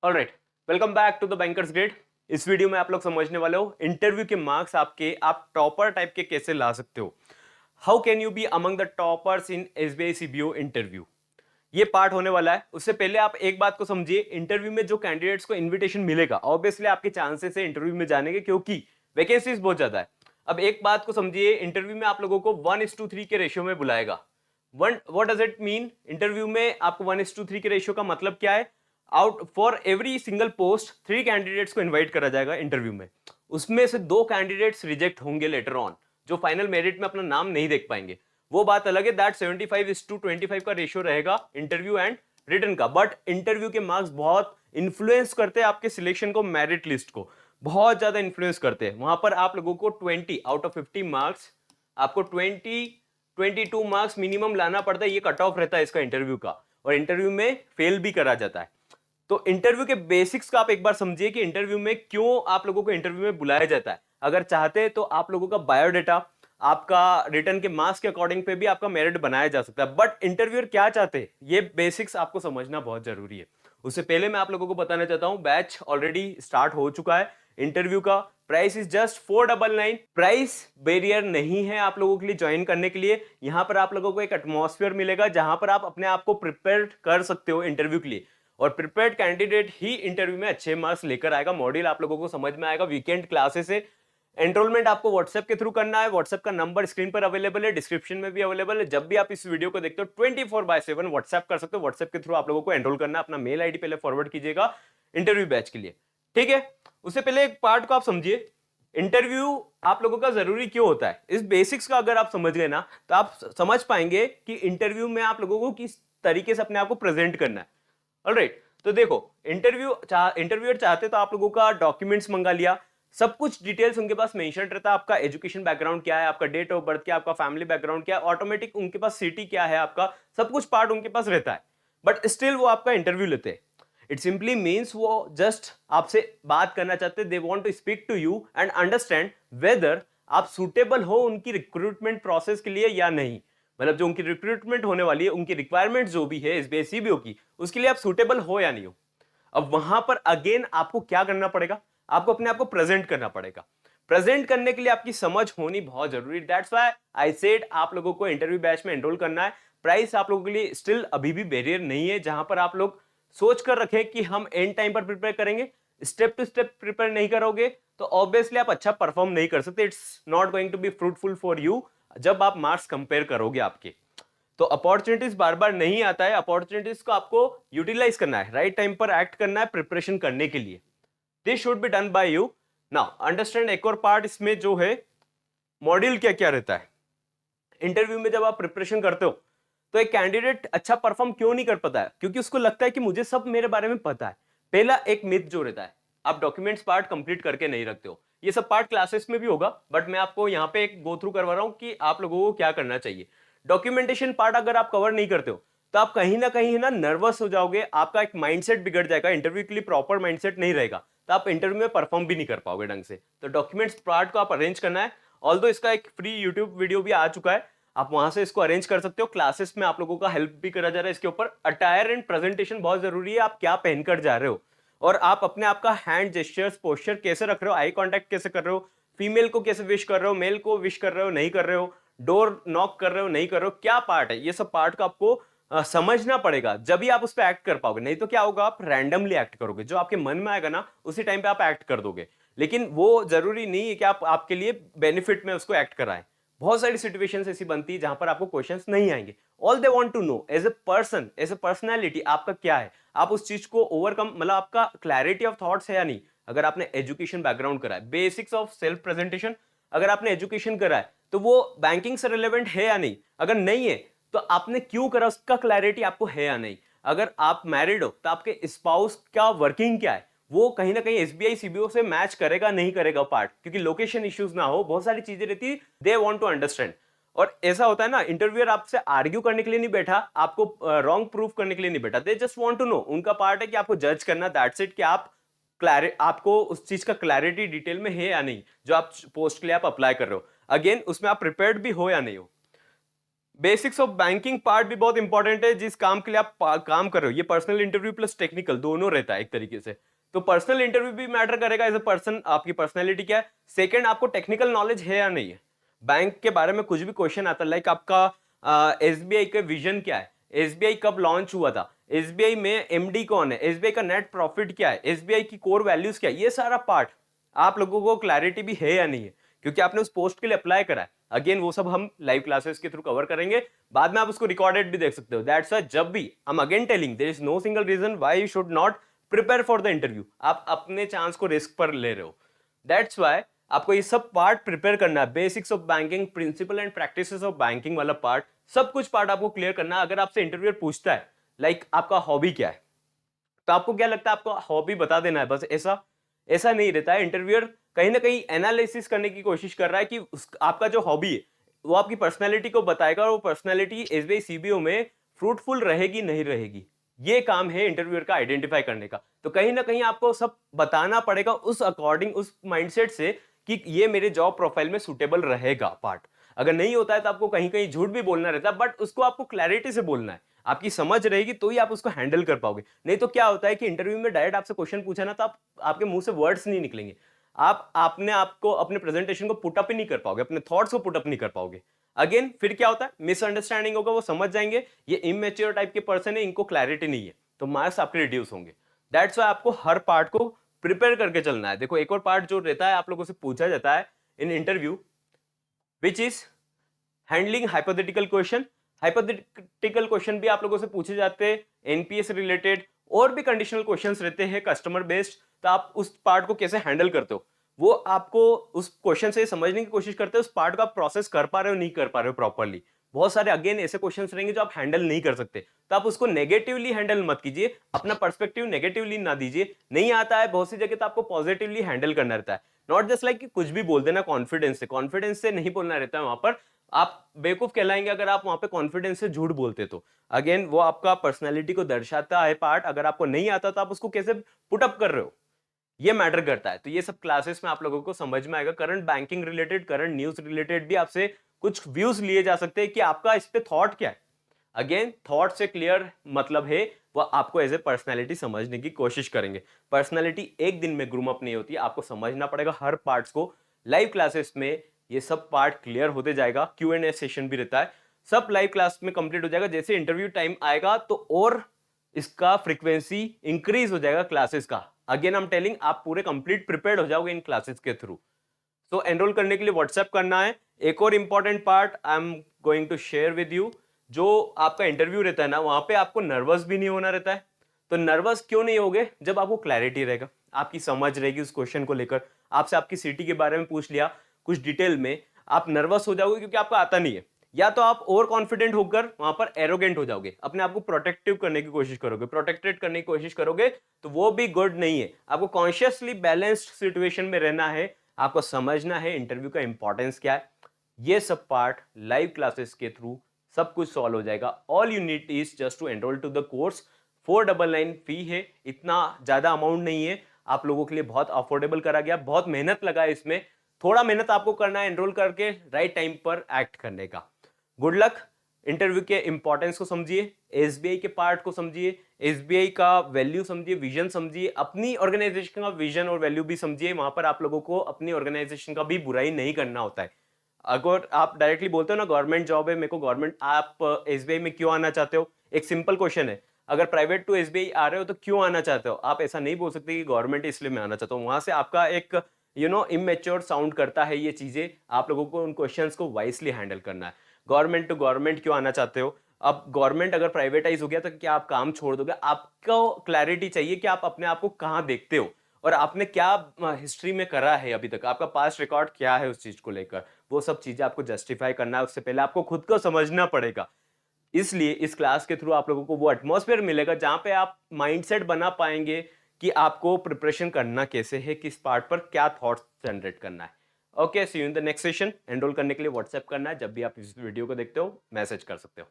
Alright, welcome back to the bankers grade. इस video में आप लोग समझने वाले हो इंटरव्यू के मार्क्स आपके आप टॉपर टाइप के कैसे ला सकते हो। How can you be among the toppers in SBI CBO interview. ये पार्ट होने वाला है। उससे पहले आप एक बात को समझिए, इंटरव्यू में जो कैंडिडेट्स को इनविटेशन मिलेगा ऑब्वियसली आपके चांसेस है इंटरव्यू में जाने के, क्योंकि वैकेंसीज बहुत ज्यादा है। अब एक बात को समझिए, इंटरव्यू में आप लोगों को 1:3 के रेशियो में बुलाएगा। One what does it mean, interview में आपको 1:3 के रेशियो का मतलब क्या है? Out for every single post 3 candidates को इन्वाइट करा जाएगा इंटरव्यू में। उसमें से 2 कैंडिडेट्स रिजेक्ट होंगे लेटर ऑन, जो फाइनल मेरिट में अपना नाम नहीं देख पाएंगे। वो बात अलग है, दैट 75:25 का रेशियो रहेगा इंटरव्यू एंड रिटन का। बट इंटरव्यू के मार्क्स बहुत इंफ्लुएंस करते हैं आपके सिलेक्शन को, मेरिट लिस्ट को बहुत ज्यादा इंफ्लुएंस करते हैं। वहां पर आप लोगों को 20 आउट ऑफ 50 मार्क्स, आपको 22 मार्क्स मिनिमम लाना पड़ता है। ये कट ऑफ रहता है इसका इंटरव्यू का, और इंटरव्यू में फेल भी करा जाता है। तो इंटरव्यू के बेसिक्स का आप एक बार समझिए कि इंटरव्यू में क्यों आप लोगों को इंटरव्यू में बुलाया जाता है। अगर चाहते हैं तो आप लोगों का बायोडाटा, आपका रिटर्न के मार्क्स के अकॉर्डिंग पे भी आपका मेरिट बनाया जा सकता है। बट इंटरव्यूअर क्या चाहते हैं, ये बेसिक्स आपको समझना बहुत जरूरी है। उससे पहले मैं आप लोगों को बताना चाहता हूं, बैच ऑलरेडी स्टार्ट हो चुका है। इंटरव्यू का price is just 499। Price barrier नहीं है आप लोगों के लिए ज्वाइन करने के लिए। यहां पर आप लोगों को एक एटमॉस्फेयर मिलेगा जहां पर आप अपने आप को प्रिपेयर कर सकते हो इंटरव्यू के लिए, और प्रिपेयर्ड कैंडिडेट ही इंटरव्यू में अच्छे मार्क्स लेकर आएगा। मॉड्यूल आप लोगों को समझ में आएगा। वीकेंड क्लासेस है। एनरोलमेंट आपको व्हाट्सएप के थ्रू करना है। व्हाट्सएप का नंबर स्क्रीन पर अवेलेबल है, डिस्क्रिप्शन में भी अवेलेबल है। जब भी आप इस वीडियो को देखते हो 24/7 व्हाट्सएप कर सकते हो। व्हाट्सएप के थ्रू आप लोगों को एनरोल करना है। अपना मेल आईडी पहले फॉरवर्ड कीजिएगा इंटरव्यू बैच के लिए, ठीक है। उससे पहले एक पार्ट को आप समझिए, इंटरव्यू आप लोगों का जरूरी क्यों होता है। इस बेसिक्स का अगर आप समझ गए ना, तो आप समझ पाएंगे कि इंटरव्यू में आप लोगों को किस तरीके से अपने आप को प्रेजेंट करना है। ऑलराइट, तो देखो, इंटरव्यूअर चाहते तो आप लोगों का डॉक्यूमेंट्स मंगा लिया, सब कुछ डिटेल्स उनके पास मेंशन रहता है। आपका एजुकेशन बैकग्राउंड क्या है, आपका डेट ऑफ बर्थ क्या है, आपका फैमिली बैकग्राउंड क्या है, ऑटोमेटिक उनके पास सिटी क्या है, आपका सब कुछ पार्ट उनके पास रहता है। बट स्टिल वो आपका इंटरव्यू लेते हैं। इट सिंपली मीन्स वो जस्ट आपसे बात करना चाहते हैं। They want to speak to you and understand whether आप सुटेबल हो उनकी रिक्रूटमेंट प्रोसेस के लिए या नहीं। मतलब जो उनकी रिक्रूटमेंट होने वाली है, उनकी रिक्वायरमेंट जो भी है एसबीआई सीबीओ की, उसके लिए आप सुटेबल हो या नहीं हो। अब वहां पर अगेन आपको क्या करना पड़ेगा, आपको अपने आप को प्रेजेंट करना पड़ेगा। प्रेजेंट करने के लिए आपकी समझ होनी बहुत जरूरी। दैट्स व्हाई आई सेड आप लोगों को इंटरव्यू बैच में एनरोल करना है। प्राइस आप लोगों के लिए स्टिल अभी भी बैरियर नहीं है, जहां पर आप लोग सोच कर रखें कि हम एंड टाइम पर प्रिपेयर करेंगे। स्टेप टू स्टेप प्रिपेयर नहीं करोगे तो ऑब्वियसली आप अच्छा परफॉर्म नहीं कर सकते। It's not going to be fruitful for you जब आप मार्क्स कंपेयर करोगे आपके। तो अपॉर्चुनिटीज बार बार नहीं आता है, अपॉर्चुनिटीज को आपको यूटिलाइज करना है, राइट टाइम पर एक्ट करना है प्रिपरेशन करने के लिए। This should be done by you. Now understand एक और पार्ट इसमें जो है, मॉड्यूल क्या क्या रहता है। इंटरव्यू में जब आप प्रिपरेशन करते हो तो एक कैंडिडेट अच्छा परफॉर्म क्यों नहीं कर पाता है, क्योंकि उसको लगता है कि मुझे सब मेरे बारे में पता है। पहला एक मिथ जो रहता है, आप डॉक्यूमेंट्स पार्ट कंप्लीट करके नहीं रखते हो। ये सब पार्ट क्लासेस में भी होगा, बट मैं आपको यहाँ पे एक गो थ्रू करवा रहा हूं कि आप लोगों को क्या करना चाहिए। डॉक्यूमेंटेशन पार्ट अगर आप कवर नहीं करते हो तो आप कहीं ना नर्वस हो जाओगे, आपका एक माइंडसेट बिगड़ जाएगा, इंटरव्यू के लिए प्रॉपर माइंडसेट नहीं रहेगा, तो आप इंटरव्यू में परफॉर्म भी नहीं कर पाओगे ढंग से। तो डॉक्यूमेंट्स पार्ट को आप अरेंज करना है। ऑल्दो इसका एक फ्री यूट्यूब वीडियो भी आ चुका है, आप वहां से इसको अरेंज कर सकते हो। क्लासेस में आप लोगों का हेल्प भी करा जा रहा है इसके ऊपर। अटायर एंड प्रेजेंटेशन बहुत जरूरी है, आप क्या पहनकर जा रहे हो, और आप अपने आप का हैंड जेस्चर्स पोस्चर कैसे रख रहे हो, आई कांटेक्ट कैसे कर रहे हो, फीमेल को कैसे विश कर रहे हो, मेल को विश कर रहे हो नहीं कर रहे हो, डोर नॉक कर रहे हो नहीं कर रहे हो, क्या पार्ट है, ये सब पार्ट को आपको समझना पड़ेगा। जब भी आप उस पर एक्ट कर पाओगे, नहीं तो क्या होगा, आप रैंडमली एक्ट करोगे, जो आपके मन में आएगा ना उसी टाइम पे आप एक्ट कर दोगे। लेकिन वो जरूरी नहीं है कि आप आपके लिए बेनिफिट में उसको एक्ट कराएं। बहुत सारी सिचुएशंस ऐसी बनती है जहां पर आपको क्वेश्चंस नहीं आएंगे। All they want to know as a person, as a personality आपका क्या है, आप उस चीज को ओवरकम, मतलब आपका क्लैरिटी ऑफ थॉट्स है या नहीं। अगर आपने एजुकेशन बैकग्राउंड करा है, बेसिक्स ऑफ सेल्फ प्रेजेंटेशन, अगर आपने एजुकेशन करा है तो वो बैंकिंग से रिलेवेंट है या नहीं। अगर नहीं है तो आपने क्यों करा, उसका क्लैरिटी आपको है या नहीं। अगर आप मैरिड हो तो आपके स्पाउस का वर्किंग क्या है, वो कहीं ना कहीं एसबीआई सीबीओ से मैच करेगा नहीं करेगा पार्ट, क्योंकि लोकेशन इश्यूज ना हो, बहुत सारी चीजें रहती है, दे वांट टू अंडरस्टैंड। और ऐसा होता है ना, इंटरव्यूअर आपसे आर्ग्यू करने के लिए नहीं बैठा, आपको रॉन्ग प्रूफ करने के लिए नहीं बैठा, they just want to know. उनका पार्ट है कि आपको जज करना, दैट्स इट, कि आप आपको उस चीज का क्लैरिटी डिटेल में है या नहीं, जो आप पोस्ट के लिए आप अप्लाई कर रहे हो। अगेन उसमें आप प्रिपेयर्ड भी हो या नहीं हो। बेसिक्स ऑफ बैंकिंग पार्ट भी बहुत इंपॉर्टेंट है, जिस काम के लिए आप काम कर रहे हो। ये पर्सनल इंटरव्यू प्लस टेक्निकल दोनों रहता है एक तरीके से। तो पर्सनल इंटरव्यू भी मैटर करेगा एज अ पर्सन, आपकी पर्सनैलिटी क्या है। सेकंड, आपको टेक्निकल नॉलेज है या नहीं है। बैंक के बारे में कुछ भी क्वेश्चन आता है, लाइक आपका एसबीआई का विजन क्या है, एसबीआई कब लॉन्च हुआ था, एसबीआई में एमडी कौन है, एसबीआई का नेट प्रॉफिट क्या है, एसबीआई की कोर वैल्यूज क्या है, ये सारा पार्ट आप लोगों को क्लैरिटी भी है या नहीं है, क्योंकि आपने उस पोस्ट के लिए अप्लाई करा है। अगेन वो सब हम लाइव क्लासेस के थ्रू कवर करेंगे, बाद में आप उसको रिकॉर्डेड भी देख सकते हो। दैट्स व्हाई जब भी हम again telling, there is no single reason why you should not prepare for the interview. आप अपने चांस को रिस्क पर ले रहे हो। दैट्स व्हाई आपको ये सब पार्ट प्रिपेयर करना है। Basics of banking, principle and practices of banking वाला पार्ट, सब कुछ पार्ट आपको क्लियर करना है। अगर आपसे इंटरव्यूअर पूछता है लाइक आपका हॉबी क्या है, तो आपको क्या लगता है, आपको हॉबी बता देना है बस, ऐसा ऐसा नहीं रहता है। इंटरव्यूअर कहीं ना कहीं एनालिसिस करने की कोशिश कर रहा है कि आपका जो हॉबी है वो आपकी पर्सनैलिटी को बताएगा, और वो पर्सनैलिटी एसबीआई सीबीओ में फ्रूटफुल रहेगी नहीं रहेगी। ये काम है इंटरव्यूअर का आइडेंटिफाई करने का। तो कहीं ना कहीं आपको सब बताना पड़ेगा उस अकॉर्डिंग, उस माइंडसेट से कि ये मेरे जॉब प्रोफाइल में सुटेबल रहेगा पार्ट। अगर नहीं होता है तो आपको कहीं कहीं झूठ भी बोलना रहता है, बट उसको आपको क्लैरिटी से बोलना है। आपकी समझ रहेगी तो ही आप उसको हैंडल कर पाओगे। नहीं तो क्या होता है कि इंटरव्यू में डायरेक्ट आपसे क्वेश्चन पूछा ना, तो आपके मुंह से वर्ड्स नहीं निकलेंगे। आप आपने आपको अपने प्रेजेंटेशन को पुट अप ही नहीं कर पाओगे, अपने थॉट्स को पुट अप नहीं कर पाओगे। अगेन फिर क्या होता है, मिसअंडरस्टैंडिंग होगा, वो समझ जाएंगे ये इमेच्योर टाइप के पर्सन है, इनको क्लैरिटी नहीं है, तो मार्क्स आपके रिड्यूस होंगे। दैट्स व्हाई आपको हर पार्ट को प्रिपेयर करके चलना है। देखो एक और पार्ट जो रहता है आप लोगों से पूछा जाता है in interview, which is handling hypothetical question. Hypothetical question भी आप लोगों से पूछे जाते हैं, एनपीएस रिलेटेड और भी कंडीशनल क्वेश्चंस रहते हैं कस्टमर बेस्ड। तो आप उस पार्ट को कैसे हैंडल करते हो, वो आपको उस क्वेश्चन से समझने की कोशिश करते हो, उस पार्ट का प्रोसेस कर पा रहे हो नहीं कर पा रहे हो प्रॉपरली। बहुत सारे अगेन ऐसे क्वेश्चंस रहेंगे जो आप हैंडल नहीं कर सकते, तो आप उसको नेगेटिवली हैंडल मत कीजिए, अपना पर्सपेक्टिव नेगेटिवली ना दीजिए। नहीं आता है बहुत सी जगह तो आपको पॉजिटिवली हैंडल करना रहता है, नॉट जस्ट लाइक कि कुछ भी बोल देना कॉन्फिडेंस से नहीं बोलना रहता है। वहां पर आप बेवकूफ कहलाएंगे अगर आप वहां पे कॉन्फिडेंस से झूठ बोलते। तो अगेन वो आपका पर्सनैलिटी को दर्शाता है पार्ट। अगर आपको नहीं आता तो आप उसको कैसे पुट अप कर रहे हो, ये मैटर करता है। तो ये सब क्लासेस में आप लोगों को समझ में आएगा। Current banking related, current news related भी आपसे कुछ व्यूज लिए जा सकते हैं कि आपका इस पे थॉट क्या है। अगेन थॉट से क्लियर मतलब है वो आपको एज ए पर्सनैलिटी समझने की कोशिश करेंगे। पर्सनैलिटी एक दिन में ग्रूम अप नहीं होती, आपको समझना पड़ेगा हर पार्ट्स को। लाइव क्लासेस में ये सब पार्ट क्लियर होते जाएगा, Q&A सेशन भी रहता है, सब लाइव क्लास में कंप्लीट हो जाएगा। जैसे इंटरव्यू टाइम आएगा तो और इसका फ्रीक्वेंसी इंक्रीज हो जाएगा क्लासेस का। अगेन आई एम टेलिंग, आप पूरे कंप्लीट प्रिपेयर्ड हो जाओगे इन क्लासेस के थ्रू। सो एनरोल करने के लिए व्हाट्सएप करना है। एक और important part I am going to share with you, जो आपका इंटरव्यू रहता है ना, वहां पे आपको नर्वस भी नहीं होना रहता है। तो नर्वस क्यों नहीं होगे, जब आपको क्लैरिटी रहेगा, आपकी समझ रहेगी उस क्वेश्चन को लेकर। आपसे आपकी सिटी के बारे में पूछ लिया कुछ डिटेल में, आप नर्वस हो जाओगे क्योंकि आपको आता नहीं है। या तो आप ओवर कॉन्फिडेंट होकर वहां पर एरोगेंट हो जाओगे, अपने आप को प्रोटेक्टिव करने की कोशिश करोगे, प्रोटेक्टेड करने की कोशिश करोगे, तो वो भी गुड नहीं है। आपको कॉन्शियसली बैलेंस्ड सिचुएशन में रहना है, आपको समझना है इंटरव्यू का इंपॉर्टेंस क्या है। ये सब पार्ट लाइव क्लासेस के थ्रू सब कुछ सॉल्व हो जाएगा। All you need is just to enrol to the course. 499 fee है, इतना ज्यादा अमाउंट नहीं है, आप लोगों के लिए बहुत अफोर्डेबल करा गया। बहुत मेहनत लगा है इसमें, थोड़ा मेहनत आपको करना है एनरोल करके राइट टाइम पर एक्ट करने का। Good luck. इंटरव्यू के इंपॉर्टेंस को समझिए, एसबीआई के पार्ट को समझिए, एसबीआई का वैल्यू समझिए, विजन समझिए, अपनी ऑर्गेनाइजेशन का विजन और वैल्यू भी समझिए। वहां पर आप लोगों को अपनी ऑर्गेनाइजेशन का भी बुराई नहीं करना होता है। अगर आप डायरेक्टली बोलते हो ना गवर्नमेंट जॉब है मेरे को गवर्नमेंट, आप एसबीआई में क्यों आना चाहते हो, एक सिंपल क्वेश्चन है। अगर प्राइवेट टू एसबीआई आ रहे हो तो क्यों आना चाहते हो, आप ऐसा नहीं बोल सकते कि गवर्नमेंट इसलिए मैं आना चाहता हूँ। वहां से आपका एक इमेच्योर साउंड करता है ये चीजें। आप लोगों को उन क्वेश्चंस को वाइसली हैंडल करना है। गवर्नमेंट टू गवर्नमेंट क्यों आना चाहते हो, अब गवर्नमेंट अगर प्राइवेटाइज हो गया तो क्या आप काम छोड़ दोगे। आपको क्लैरिटी चाहिए कि आप अपने आप को कहाँ देखते हो, और आपने क्या हिस्ट्री में करा है अभी तक, आपका पास्ट रिकॉर्ड क्या है उस चीज को लेकर। वो सब चीजें आपको जस्टिफाई करना है, उससे पहले आपको खुद को समझना पड़ेगा। इसलिए इस क्लास के थ्रू आप लोगों को वो एटमॉस्फेयर मिलेगा जहां पे आप माइंडसेट बना पाएंगे कि आपको प्रिपरेशन करना कैसे है, किस पार्ट पर क्या थॉट्स जनरेट करना है। Okay, see you in the next session. Enrol करने के लिए व्हाट्सएप करना है, जब भी आप इस वीडियो को देखते हो मैसेज कर सकते हो।